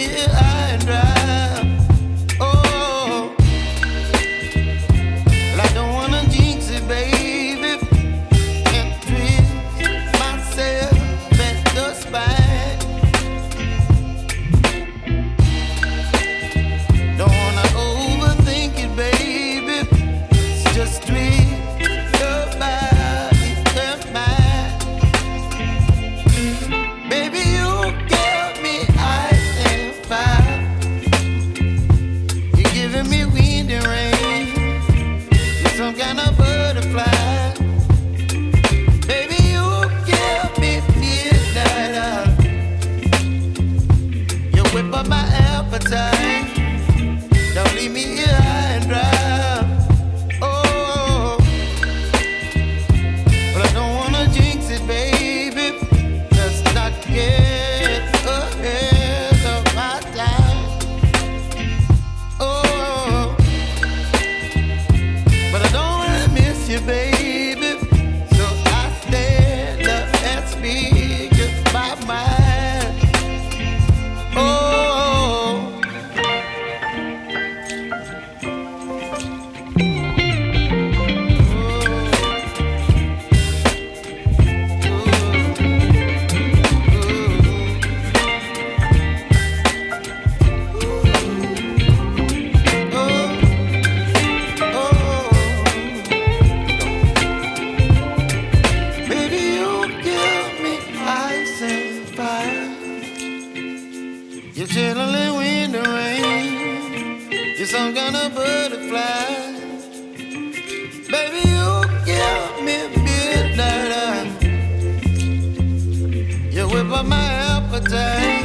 here high and dry. Oh, well, I don't wanna jinx it, baby, and twist myself at the spine. Don't wanna overthink it, baby. It's just twist your body and mine. Baby, you give me ice and fire. You're giving me wind and rain. You're some kind of butterfly. Baby, you give me midnight. You whip up my appetite. Don't leave me here high and dry. Oh, but I don't wanna jinx it, baby. Let's not get ahead of my time. Oh, but I don't wanna miss you, baby. So I stand up and speak my mind. Oh. Baby, you give me ice and fire. You're chilling wind and rain. You're some kind of butterfly. Baby, you give me midnight. You whip up my appetite.